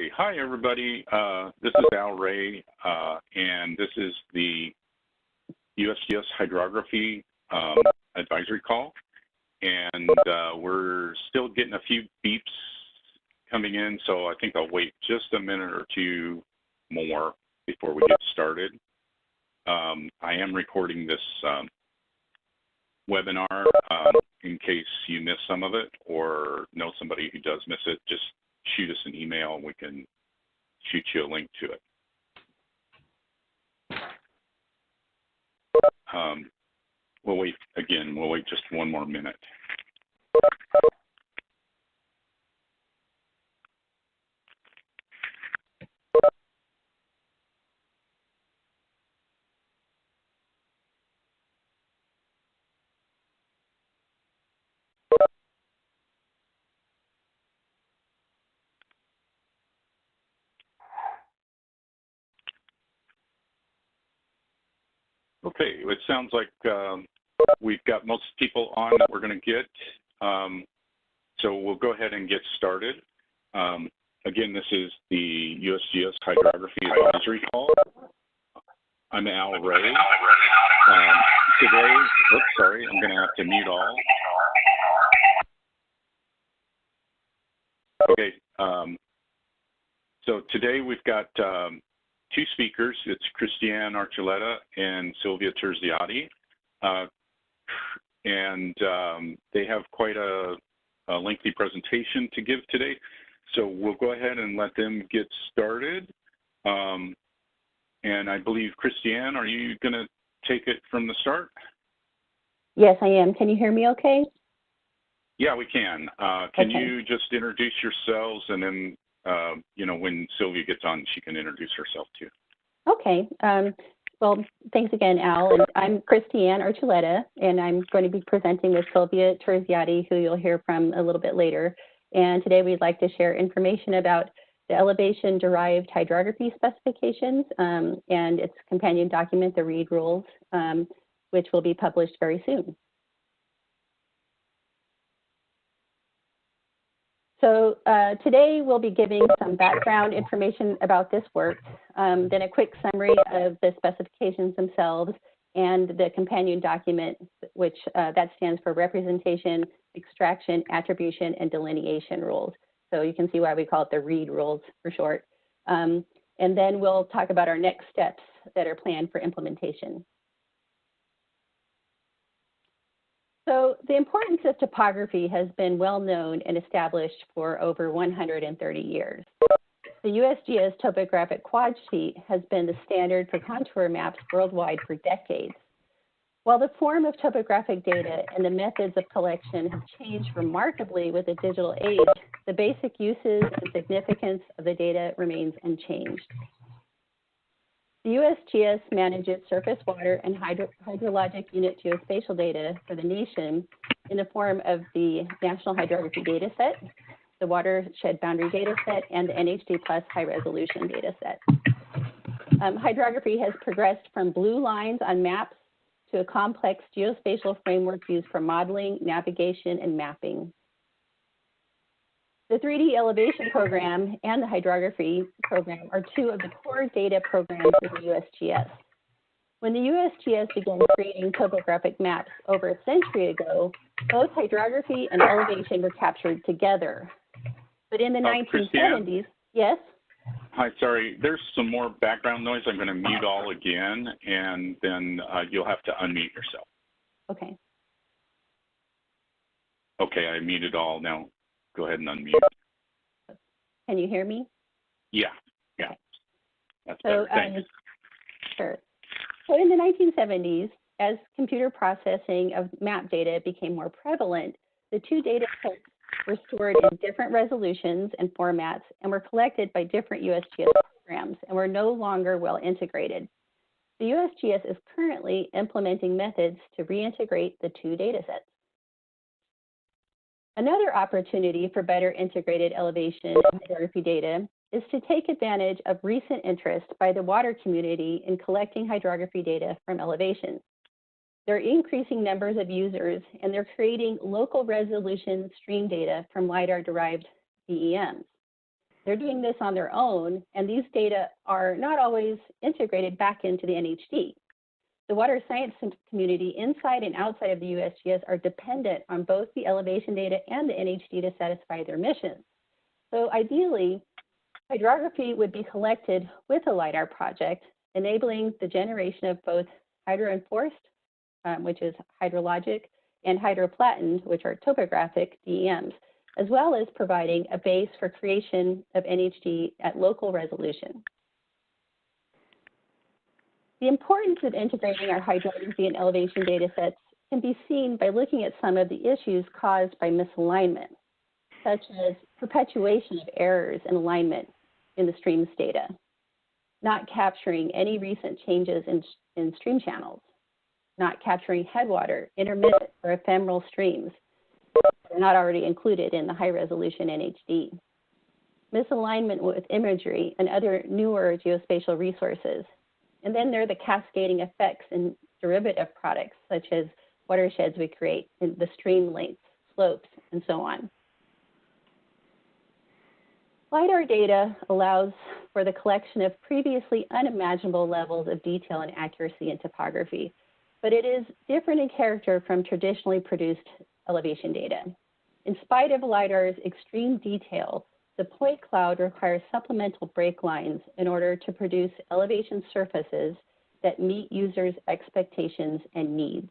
Okay, hi everybody. This is Al Ray, and this is the USGS Hydrography advisory call. And we're still getting a few beeps coming in, so I think I'll wait just a minute or two more before we get started. I am recording this webinar in case you miss some of it or know somebody who does miss it. Just shoot us an email and we can shoot you a link to it. We'll wait just one more minute. Okay, it sounds like we've got most people on that we're going to get. So we'll go ahead and get started. Again, this is the USGS Hydrography Advisory Call. I'm Al Ray. Today, oops, sorry, I'm going to have to mute all. Okay, so today we've got two speakers. It's Christy-Ann Archuleta and Silvia Terziotti. And they have quite a lengthy presentation to give today. So we'll go ahead and let them get started. And I believe, Christy-Ann, are you going to take it from the start? Yes, I am. Can you hear me okay? Yeah, we can. Can you just introduce yourselves, and then when Silvia gets on, she can introduce herself too. Okay. Well, thanks again, Al. And I'm Christy-Ann Archuleta, and I'm going to be presenting with Silvia Terziotti, who you'll hear from a little bit later. And today we'd like to share information about the Elevation-derived Hydrography specifications and its companion document, the READ rules, which will be published very soon. So today we'll be giving some background information about this work, then a quick summary of the specifications themselves and the companion document, which that stands for Representation, Extraction, Attribution, and Delineation Rules. So you can see why we call it the READ rules for short. And then we'll talk about our next steps that are planned for implementation. So the importance of topography has been well known and established for over 130 years. The USGS topographic quad sheet has been the standard for contour maps worldwide for decades. While the form of topographic data and the methods of collection have changed remarkably with the digital age, the basic uses and significance of the data remains unchanged. The USGS manages surface water and hydrologic unit geospatial data for the nation in the form of the National Hydrography Dataset, the Watershed Boundary Dataset, and the NHD Plus High Resolution Dataset. Hydrography has progressed from blue lines on maps to a complex geospatial framework used for modeling, navigation, and mapping. The 3D elevation program and the hydrography program are two of the core data programs of the USGS. When the USGS began creating topographic maps over a century ago, both hydrography and elevation were captured together. But in the 1970s, yes? Hi, sorry, there's some more background noise. I'm going to mute all again, and then you'll have to unmute yourself. Okay. Okay, I muted all. Now go ahead and unmute. Can you hear me? Yeah. That's better. Thanks. Sure. So in the 1970s, as computer processing of map data became more prevalent, the two data sets were stored in different resolutions and formats and were collected by different USGS programs and were no longer well integrated. The USGS is currently implementing methods to reintegrate the two data sets. Another opportunity for better integrated elevation and hydrography data is to take advantage of recent interest by the water community in collecting hydrography data from elevation. There are increasing numbers of users, and they're creating local resolution stream data from LiDAR-derived DEMs. They're doing this on their own, and these data are not always integrated back into the NHD. The water science community inside and outside of the USGS are dependent on both the elevation data and the NHD to satisfy their missions. So ideally, hydrography would be collected with a LIDAR project, enabling the generation of both hydro-enforced, which is hydrologic, and hydro-flattened, which are topographic DEMs, as well as providing a base for creation of NHD at local resolution. The importance of integrating our hydrography and elevation data sets can be seen by looking at some of the issues caused by misalignment, such as perpetuation of errors in alignment in the streams data, not capturing any recent changes in stream channels, not capturing headwater, intermittent, or ephemeral streams that are not already included in the high-resolution NHD, misalignment with imagery and other newer geospatial resources. And then there are the cascading effects and derivative products, such as watersheds we create, in the stream lengths, slopes, and so on. LIDAR data allows for the collection of previously unimaginable levels of detail and accuracy in topography, but it is different in character from traditionally produced elevation data. In spite of LIDAR's extreme detail, the point cloud requires supplemental break lines in order to produce elevation surfaces that meet users' expectations and needs.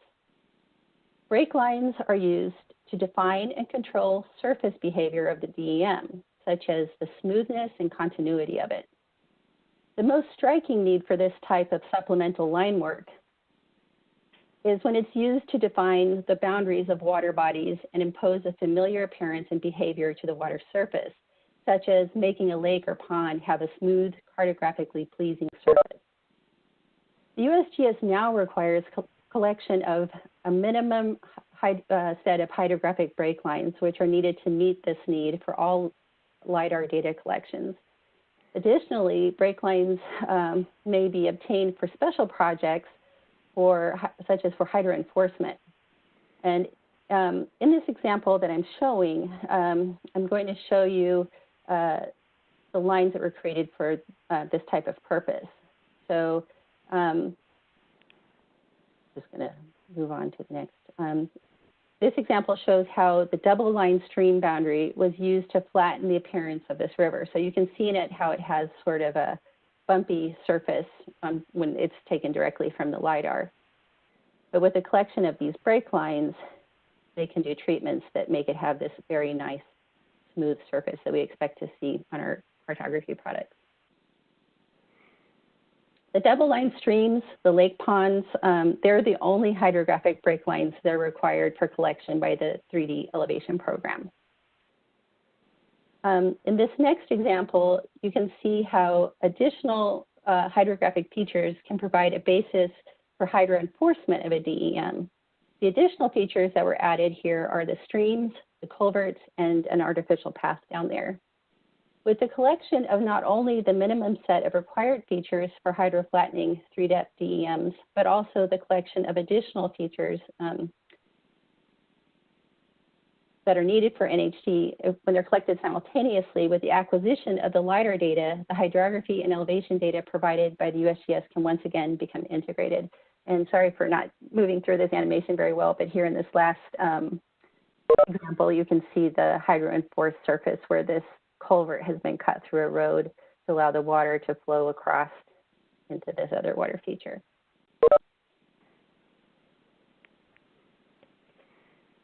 Break lines are used to define and control surface behavior of the DEM, such as the smoothness and continuity of it. The most striking need for this type of supplemental line work is when it's used to define the boundaries of water bodies and impose a familiar appearance and behavior to the water surface, such as making a lake or pond have a smooth, cartographically pleasing surface. The USGS now requires collection of a minimum set of hydrographic break lines, which are needed to meet this need for all LIDAR data collections. Additionally, break lines may be obtained for special projects, such as for hydro enforcement. And in this example that I'm showing, I'm going to show you the lines that were created for this type of purpose. So just going to move on to the next. This example shows how the double line stream boundary was used to flatten the appearance of this river. So you can see in it how it has sort of a bumpy surface when it's taken directly from the LIDAR. But with the collection of these break lines, they can do treatments that make it have this very nice, smooth surface that we expect to see on our cartography products. The double line streams, the lake ponds, they're the only hydrographic break lines that are required for collection by the 3D elevation program. In this next example, you can see how additional hydrographic features can provide a basis for hydro enforcement of a DEM. The additional features that were added here are the streams, the culverts, and an artificial path down there. With the collection of not only the minimum set of required features for hydro flattening 3-depth DEMs, but also the collection of additional features that are needed for NHD, when they're collected simultaneously with the acquisition of the LIDAR data, the hydrography and elevation data provided by the USGS can once again become integrated. And sorry for not moving through this animation very well, but here in this last example, you can see the hydro-enforced surface where this culvert has been cut through a road to allow the water to flow across into this other water feature.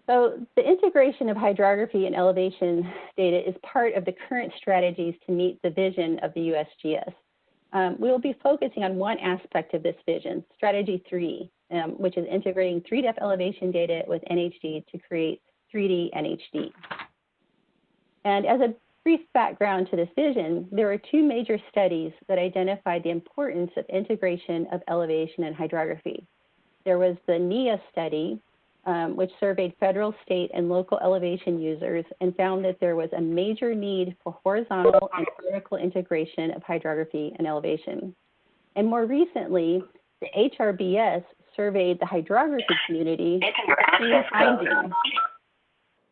So the integration of hydrography and elevation data is part of the current strategies to meet the vision of the USGS. We will be focusing on one aspect of this vision, strategy 3, which is integrating 3-depth elevation data with NHD to create 3D NHD. And as a brief background to this vision, there are two major studies that identified the importance of integration of elevation and hydrography. There was the NIA study, which surveyed federal, state, and local elevation users and found that there was a major need for horizontal and vertical integration of hydrography and elevation. And more recently, the HRBS surveyed the hydrography community, finding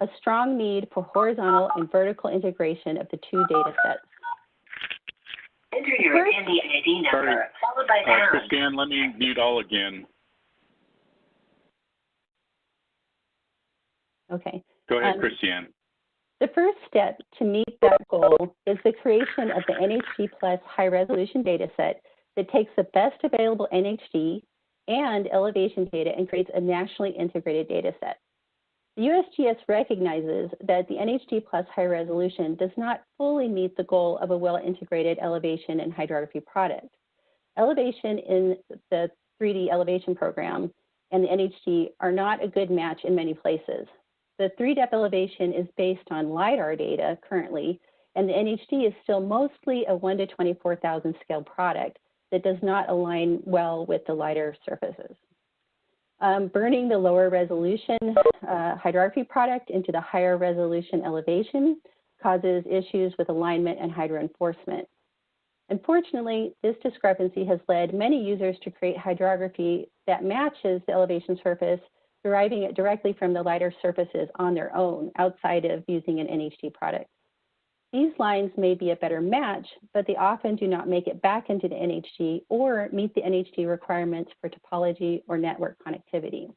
a strong need for horizontal and vertical integration of the two data sets. your attendee ID number, followed by pound. Christy-Ann, let me mute all again. Okay. Go ahead, Christy-Ann. The first step to meet that goal is the creation of the NHD Plus high-resolution data set that takes the best available NHD and elevation data and creates a nationally integrated data set. The USGS recognizes that the NHD Plus high resolution does not fully meet the goal of a well-integrated elevation and hydrography product. Elevation in the 3D elevation program and the NHD are not a good match in many places. The 3-depth elevation is based on LiDAR data currently, and the NHD is still mostly a 1 to 24,000 scale product that does not align well with the LiDAR surfaces. Burning the lower resolution hydrography product into the higher resolution elevation causes issues with alignment and hydro enforcement. Unfortunately, this discrepancy has led many users to create hydrography that matches the elevation surface, deriving it directly from the LiDAR surfaces on their own, outside of using an NHD product. These lines may be a better match, but they often do not make it back into the NHD or meet the NHD requirements for topology or network connectivity.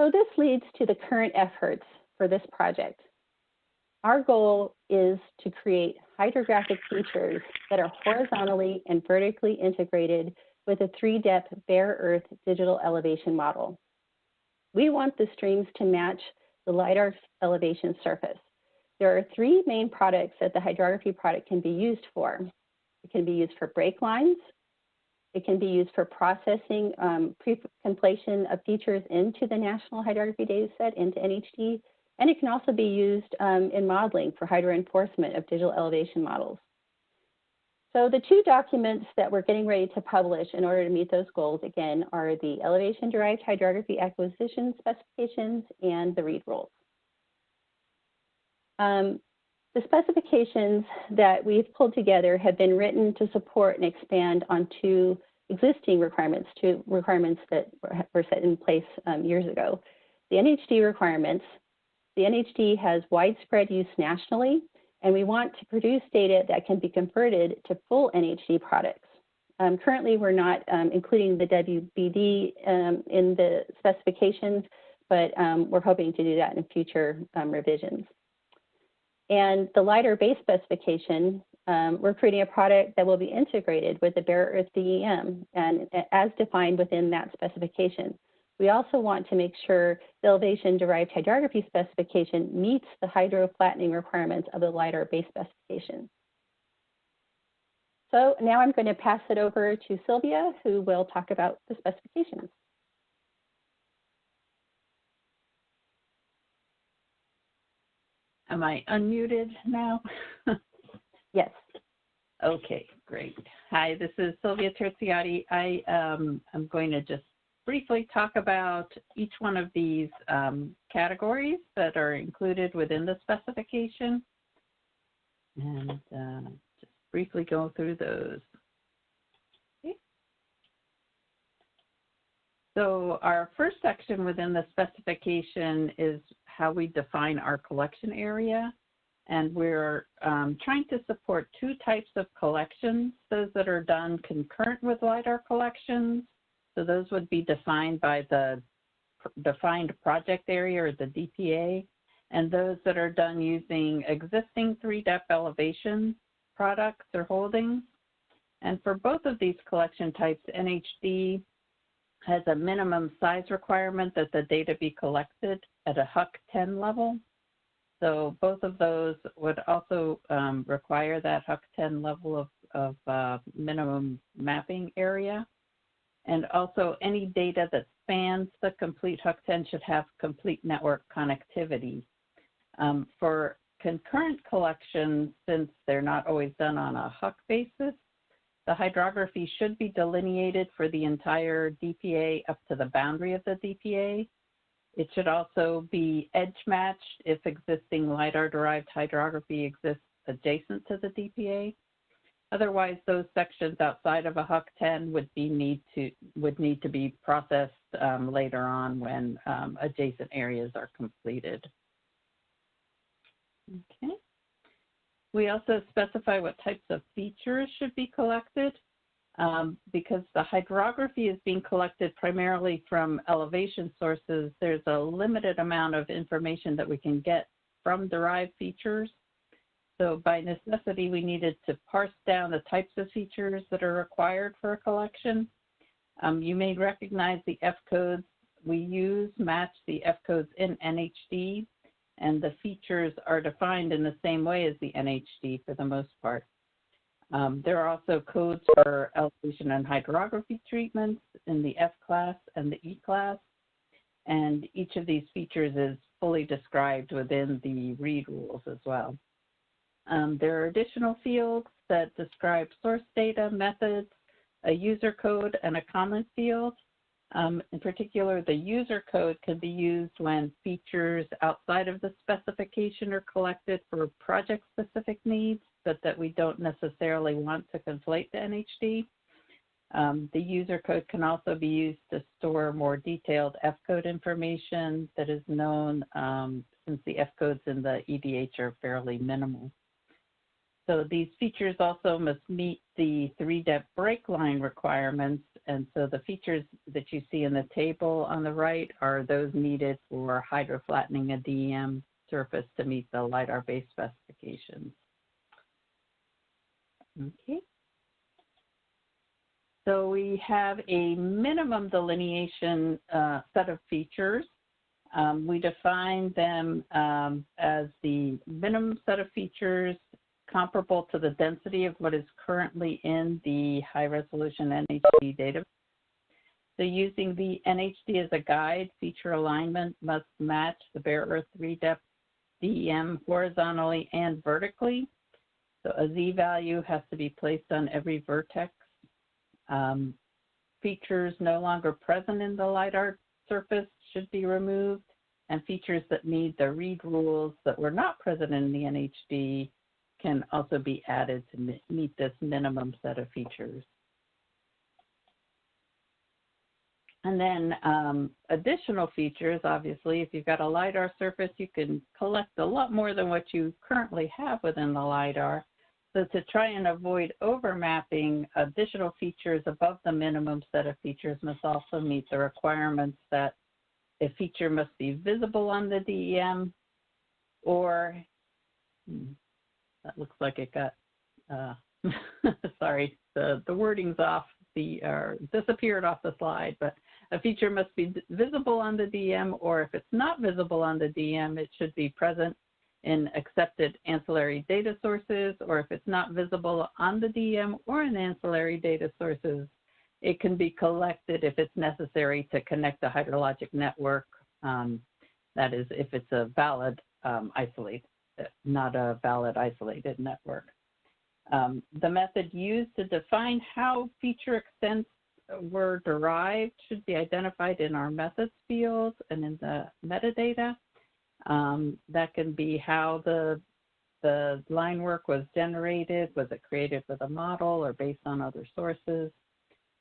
So this leads to the current efforts for this project. Our goal is to create hydrographic features that are horizontally and vertically integrated with a 3-depth bare earth digital elevation model. We want the streams to match the LiDAR elevation surface. There are 3 main products that the hydrography product can be used for. It can be used for break lines. It can be used for processing pre-completion of features into the National Hydrography Dataset, into NHD, and it can also be used in modeling for hydro enforcement of digital elevation models. So the 2 documents that we're getting ready to publish in order to meet those goals, again, are the Elevation-derived Hydrography Acquisition Specifications and the READ rules. The specifications that we've pulled together have been written to support and expand on 2 existing requirements, 2 requirements that were set in place years ago. The NHD requirements. The NHD has widespread use nationally, and we want to produce data that can be converted to full NHD products. Currently, we're not including the WBD in the specifications, but we're hoping to do that in future revisions. And the LiDAR base specification, we're creating a product that will be integrated with the bare earth DEM and as defined within that specification. We also want to make sure the elevation-derived hydrography specification meets the hydro flattening requirements of the LiDAR base specification. So now I'm going to pass it over to Silvia, who will talk about the specifications. Am I unmuted now? Yes. Okay, great. Hi, this is Silvia Terziotti. I'm going to just briefly talk about each one of these categories that are included within the specification, and just briefly go through those. Okay. So our first section within the specification is how we define our collection area, and we're trying to support 2 types of collections, those that are done concurrent with LiDAR collections. So those would be defined by the defined project area or the DPA, and those that are done using existing 3-depth elevation products or holdings. And for both of these collection types, NHD has a minimum size requirement that the data be collected at a HUC 10 level. So both of those would also require that HUC 10 level of minimum mapping area. And also any data that spans the complete HUC 10 should have complete network connectivity. For concurrent collections, since they're not always done on a HUC basis, the hydrography should be delineated for the entire DPA up to the boundary of the DPA. It should also be edge matched if existing LiDAR-derived hydrography exists adjacent to the DPA. Otherwise, those sections outside of a HUC 10 would need to be processed later on when adjacent areas are completed. Okay. We also specify what types of features should be collected. Because the hydrography is being collected primarily from elevation sources, there's a limited amount of information that we can get from derived features. So by necessity, we needed to parse down the types of features that are required for a collection. You may recognize the F codes we use match the F codes in NHD, and the features are defined in the same way as the NHD for the most part. There are also codes for elevation and hydrography treatments in the F class and the E class, and each of these features is fully described within the READ rules as well. There are additional fields that describe source data, methods, a user code, and a comment field. In particular, the user code can be used when features outside of the specification are collected for project-specific needs, but that we don't necessarily want to conflate the NHD. The user code can also be used to store more detailed F code information that is known since the F codes in the EDH are fairly minimal. So these features also must meet the 3-depth break line requirements, and so the features that you see in the table on the right are those needed for hydroflattening a DEM surface to meet the LiDAR-based specifications. Okay. So we have a minimum delineation set of features. We define them as the minimum set of features comparable to the density of what is currently in the high-resolution NHD data. So using the NHD as a guide, feature alignment must match the bare earth 3-depth DEM horizontally and vertically. So a Z value has to be placed on every vertex. Features no longer present in the LiDAR surface should be removed, and features that need the READ rules that were not present in the NHD can also be added to meet this minimum set of features. And then additional features, obviously, if you've got a LiDAR surface, you can collect a lot more than what you currently have within the LiDAR. So to try and avoid overmapping, additional features above the minimum set of features must also meet the requirements that a feature must be visible on the DEM, or that looks like it got, sorry, the wording's off, disappeared off the slide, but a feature must be visible on the DEM, or if it's not visible on the DEM, it should be present in accepted ancillary data sources, or if it's not visible on the DEM or in ancillary data sources, it can be collected if it's necessary to connect the hydrologic network. That is, if it's a valid not a valid isolated network. The method used to define how feature extents were derived should be identified in our methods field and in the metadata. That can be how the line work was generated. Was it created with a model or based on other sources?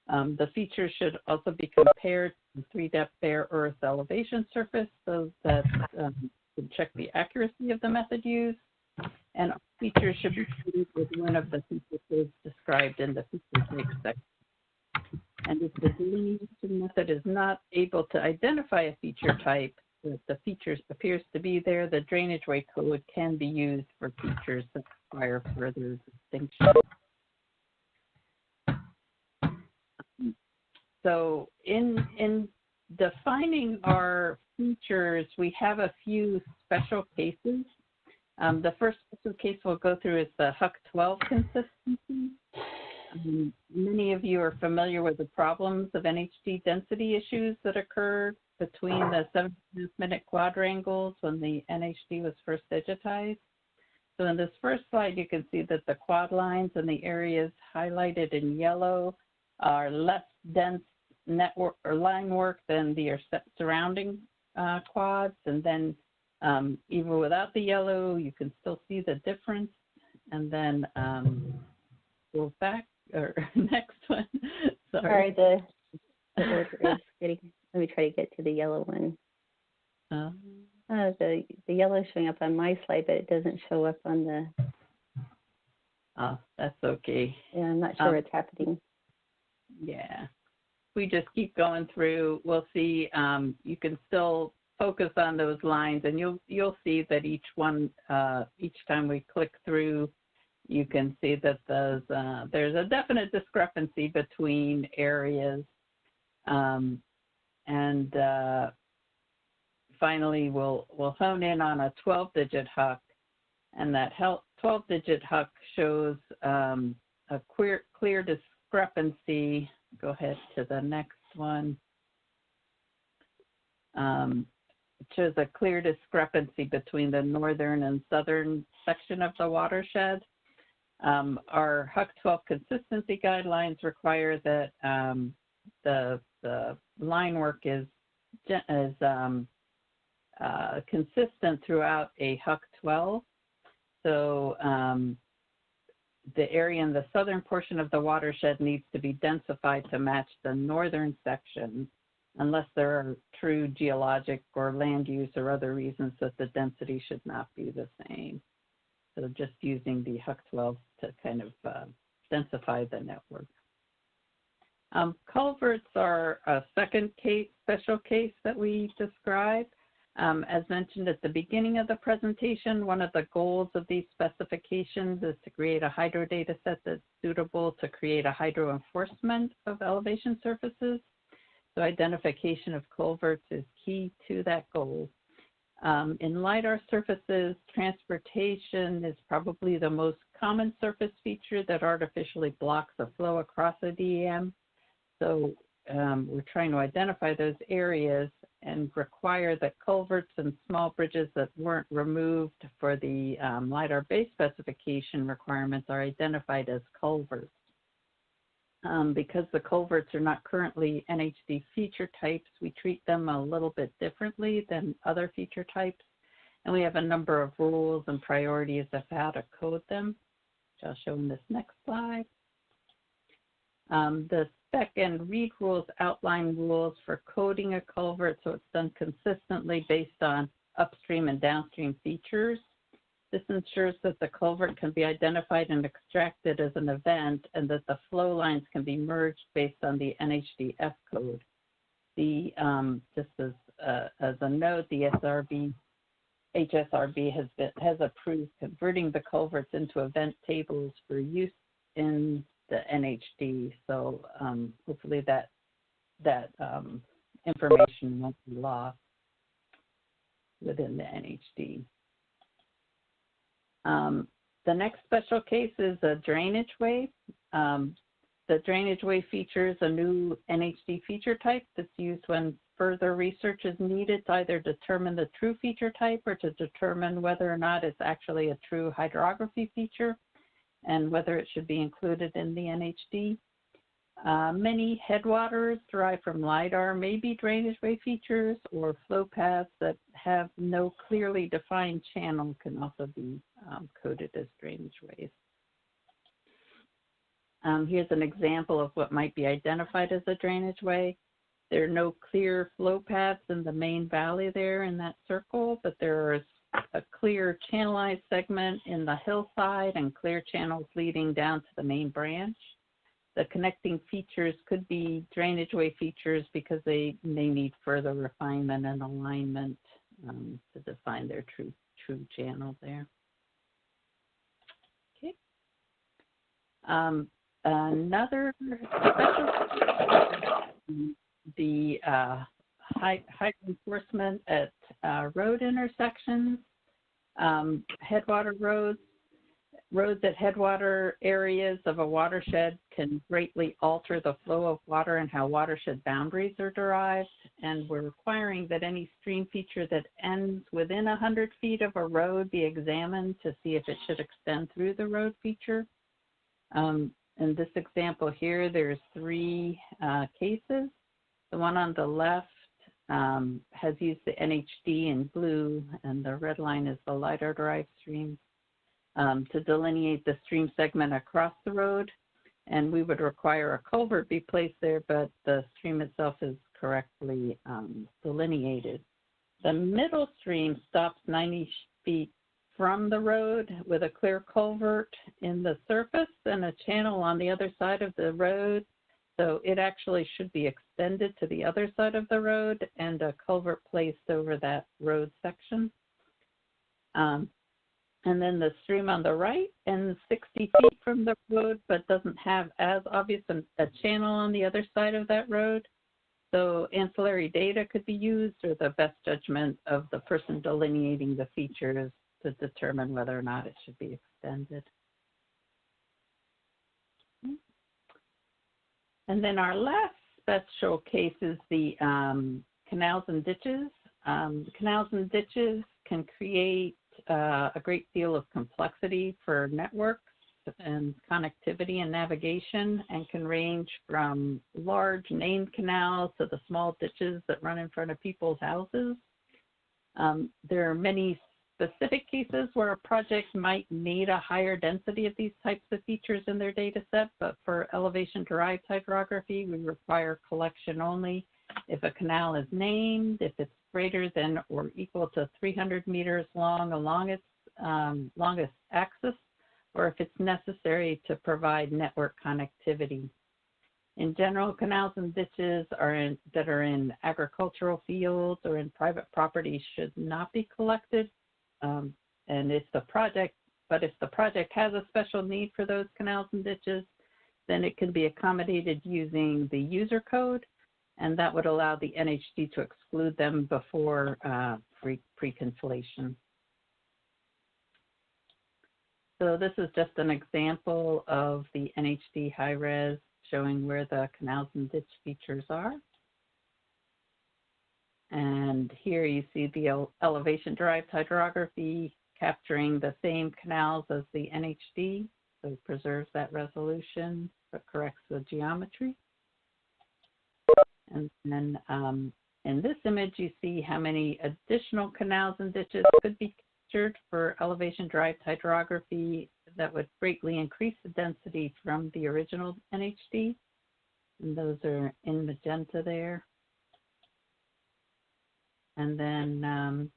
The features should also be compared to 3-depth bare earth elevation surface so that to check the accuracy of the method used, and features should be treated with one of the features described in the feature type section. And if the delineation method is not able to identify a feature type, if the feature appears to be there, the drainage way code can be used for features that require further distinction. So in defining our features, we have a few special cases. The first special case we'll go through is the HUC-12 consistency. Many of you are familiar with the problems of NHD density issues that occurred between the 7.5-minute quadrangles when the NHD was first digitized. So in this first slide, you can see that the quad lines and the areas highlighted in yellow are less dense network or line work than the surrounding quads, and then even without the yellow, you can still see the difference. And then go back, or next one. Sorry, the order is getting. Let me try to get to the yellow one. The yellow is showing up on my slide, but it doesn't show up on the. That's okay. Yeah, I'm not sure what's happening. Yeah. We just keep going through. We'll see. You can still focus on those lines, and you'll see that each one, each time we click through, you can see that there's a definite discrepancy between areas. And finally, we'll hone in on a 12-digit HUC, and that 12-digit HUC shows a clear discrepancy. Go ahead to the next one. It shows a clear discrepancy between the northern and southern section of the watershed. Our HUC 12 consistency guidelines require that the line work is consistent throughout a HUC 12. So the area in the southern portion of the watershed needs to be densified to match the northern section, unless there are true geologic or land use or other reasons that the density should not be the same. So just using the HUC 12 to kind of densify the network. Culverts are a second special case that we describe. As mentioned at the beginning of the presentation, one of the goals of these specifications is to create a hydro data set that's suitable to create a hydro enforcement of elevation surfaces. So identification of culverts is key to that goal. In LIDAR surfaces, transportation is probably the most common surface feature that artificially blocks the flow across a DEM. So we're trying to identify those areas and require that culverts and small bridges that weren't removed for the LIDAR base specification requirements are identified as culverts. Because the culverts are not currently NHD feature types, we treat them a little bit differently than other feature types. And we have a number of rules and priorities of how to code them, which I'll show in this next slide. The spec and read rules outline rules for coding a culvert, so it's done consistently based on upstream and downstream features. This ensures that the culvert can be identified and extracted as an event, and that the flow lines can be merged based on the NHDF code. Just as a note, the HSRB has approved converting the culverts into event tables for use in the NHD. So hopefully that information won't be lost within the NHD. The next special case is a drainage way. The drainage way features a new NHD feature type that's used when further research is needed to either determine the true feature type or to determine whether or not it's actually a true hydrography feature and whether it should be included in the NHD. Many headwaters derived from LIDAR may be drainage way features, or flow paths that have no clearly defined channel can also be coded as drainage ways. Here's an example of what might be identified as a drainage way. There are no clear flow paths in the main valley there in that circle, but there is a clear channelized segment in the hillside and clear channels leading down to the main branch. The connecting features could be drainage way features because they may need further refinement and alignment to define their true channel there. Okay. Another special, the hydro enforcement at road intersections, headwater roads. Roads at headwater areas of a watershed can greatly alter the flow of water and how watershed boundaries are derived. And we're requiring that any stream feature that ends within 100 feet of a road be examined to see if it should extend through the road feature. In this example here, there's 3 cases. The one on the left has used the NHD in blue, and the red line is the LIDAR-derived streams. To delineate the stream segment across the road, and we would require a culvert be placed there, but the stream itself is correctly delineated. The middle stream stops 90 feet from the road with a clear culvert in the surface and a channel on the other side of the road. So it actually should be extended to the other side of the road and a culvert placed over that road section. And then the stream on the right and 60 feet from the road, but doesn't have as obvious a channel on the other side of that road. So ancillary data could be used, or the best judgment of the person delineating the features to determine whether or not it should be extended. And then our last special case is the canals and ditches. Canals and ditches can create a great deal of complexity for networks and connectivity and navigation, and can range from large named canals to the small ditches that run in front of people's houses. There are many specific cases where a project might need a higher density of these types of features in their data set, but for elevation-derived hydrography, we require collection only if a canal is named, if it's greater than or equal to 300 meters long along its longest axis, or if it's necessary to provide network connectivity. In general, canals and ditches that are in agricultural fields or in private property should not be collected. And if the project has a special need for those canals and ditches, then it can be accommodated using the user code, and that would allow the NHD to exclude them before pre-conflation. So this is just an example of the NHD high-res showing where the canals and ditch features are. And here you see the elevation-derived hydrography capturing the same canals as the NHD, so it preserves that resolution but corrects the geometry. And then in this image, you see how many additional canals and ditches could be captured for elevation-derived hydrography that would greatly increase the density from the original NHD. And those are in magenta there. And then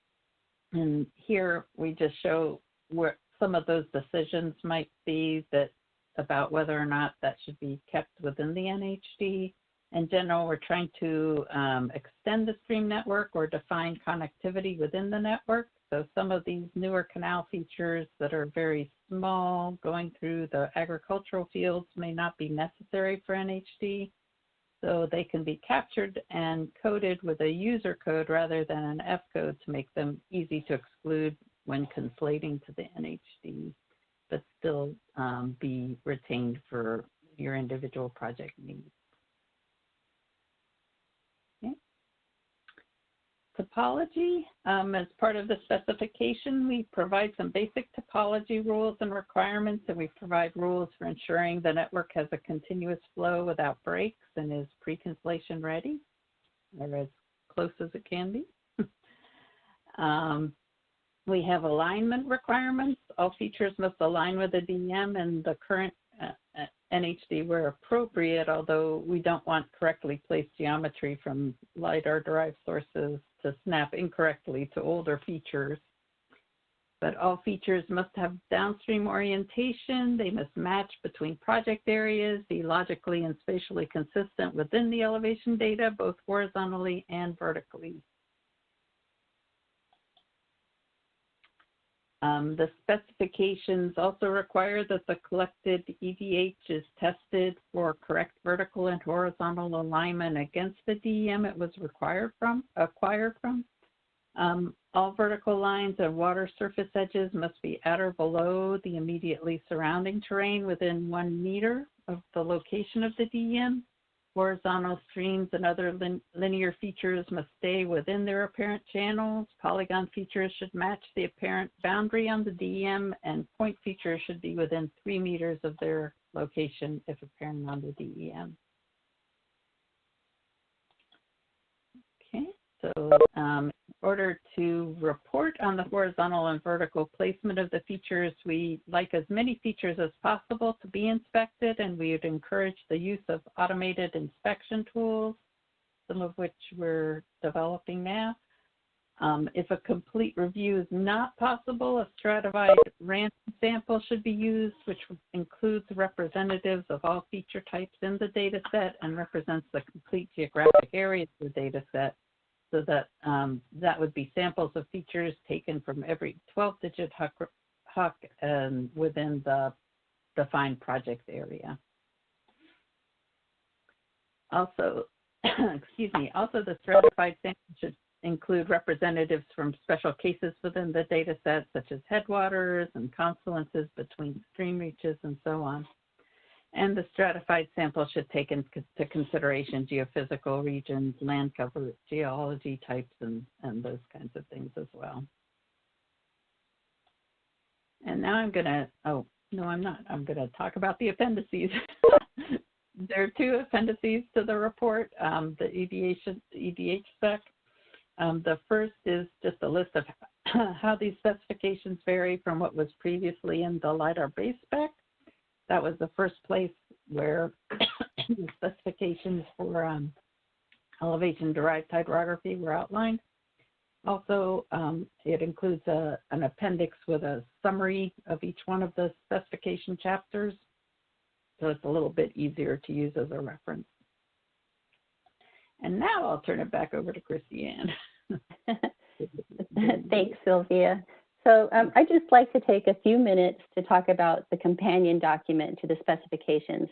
and here we just show where some of those decisions might be that about whether or not that should be kept within the NHD. In general, we're trying to extend the stream network or define connectivity within the network. So some of these newer canal features that are very small going through the agricultural fields may not be necessary for NHD. So they can be captured and coded with a user code rather than an F code to make them easy to exclude when conflating to the NHD, but still be retained for your individual project needs. Okay. Topology, as part of the specification, we provide some basic topology rules and requirements, and we provide rules for ensuring the network has a continuous flow without breaks and is pre-conflation ready, or as close as it can be. We have alignment requirements. All features must align with the DEM and the current NHD where appropriate, although we don't want correctly placed geometry from LiDAR-derived sources to snap incorrectly to older features. But all features must have downstream orientation. They must match between project areas, be logically and spatially consistent within the elevation data, both horizontally and vertically. The specifications also require that the collected EVH is tested for correct vertical and horizontal alignment against the DEM it was acquired from. All vertical lines and water surface edges must be at or below the immediately surrounding terrain within 1 meter of the location of the DEM. Horizontal streams and other linear features must stay within their apparent channels. Polygon features should match the apparent boundary on the DEM, and point features should be within 3 meters of their location if apparent on the DEM. Okay, so in order to report on the horizontal and vertical placement of the features, we like as many features as possible to be inspected, and we would encourage the use of automated inspection tools, some of which we're developing now. If a complete review is not possible, a stratified random sample should be used, which includes representatives of all feature types in the data set and represents the complete geographic area of the data set. So that that would be samples of features taken from every 12-digit HUC and within the defined project area. Also, excuse me, also the stratified sample should include representatives from special cases within the data set, such as headwaters and confluences between stream reaches and so on. And the stratified sample should take into consideration geophysical regions, land cover, geology types, and those kinds of things as well. And now I'm going to, oh, no, I'm not. I'm going to talk about the appendices. There are two appendices to the report, the EDH spec. The first is just a list of how these specifications vary from what was previously in the LiDAR base spec. That was the first place where the specifications for elevation-derived hydrography were outlined. Also, it includes an appendix with a summary of each one of the specification chapters, so it's a little bit easier to use as a reference. And now I'll turn it back over to Christy-Ann. Thanks, Sylvia. So I'd just like to take a few minutes to talk about the companion document to the specifications,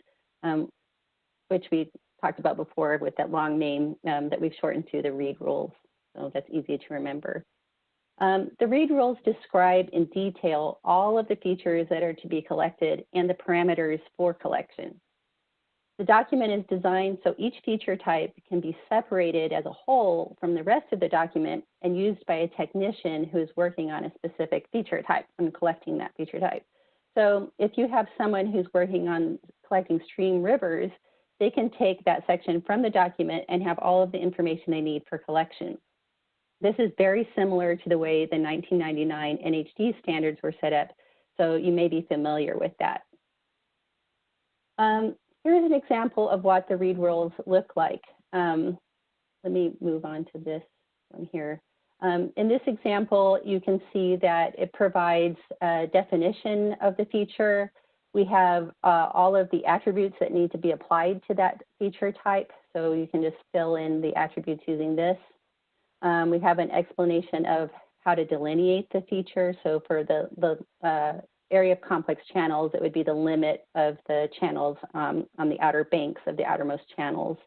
which we talked about before with that long name that we've shortened to the READ rules. So that's easy to remember. The READ rules describe in detail all of the features that are to be collected and the parameters for collection. The document is designed so each feature type can be separated as a whole from the rest of the document and used by a technician who is working on a specific feature type and collecting that feature type. So if you have someone who's working on collecting stream rivers, they can take that section from the document and have all of the information they need for collection. This is very similar to the way the 1999 NHD standards were set up, so you may be familiar with that. Here's an example of what the READ rules look like. Let me move on to this one here. In this example, you can see that it provides a definition of the feature. We have all of the attributes that need to be applied to that feature type, so you can just fill in the attributes using this. We have an explanation of how to delineate the feature. So for the area of complex channels, it would be the limit of the channels on the outer banks of the outermost channels.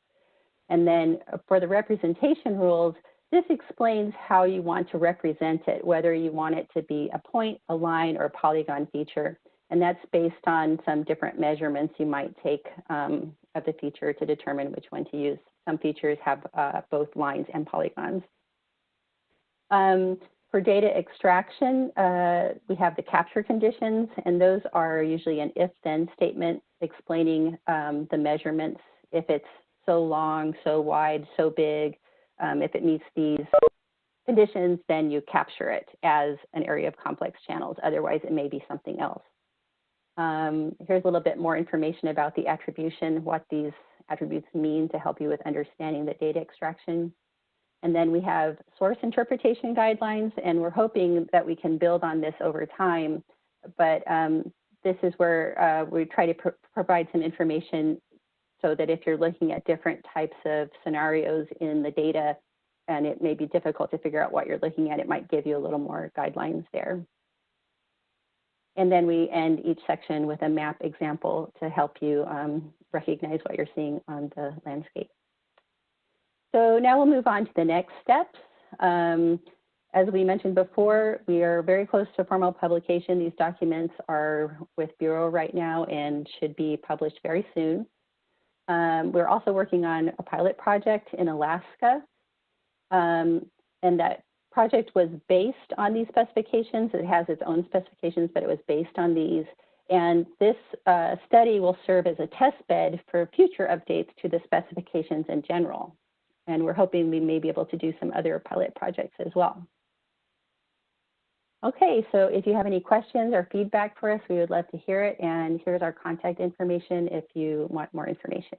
And then for the representation rules, this explains how you want to represent it, whether you want it to be a point, a line, or a polygon feature. And that's based on some different measurements you might take of the feature to determine which one to use. Some features have both lines and polygons. For data extraction, we have the capture conditions, and those are usually an if-then statement explaining the measurements. If it's so long, so wide, so big, if it meets these conditions, then you capture it as an area of complex channels. Otherwise, it may be something else. Here's a little bit more information about the attribution, what these attributes mean to help you with understanding the data extraction. And then we have source interpretation guidelines, and we're hoping that we can build on this over time. But this is where we try to provide some information so that if you're looking at different types of scenarios in the data, and it may be difficult to figure out what you're looking at, it might give you a little more guidelines there. And then we end each section with a map example to help you recognize what you're seeing on the landscape. So now we'll move on to the next steps. As we mentioned before, we are very close to formal publication. These documents are with Bureau right now and should be published very soon. We're also working on a pilot project in Alaska. And that project was based on these specifications. It has its own specifications, but it was based on these. And this study will serve as a test bed for future updates to the specifications in general. And we're hoping we may be able to do some other pilot projects as well. Okay, so if you have any questions or feedback for us, we would love to hear it. And here's our contact information if you want more information.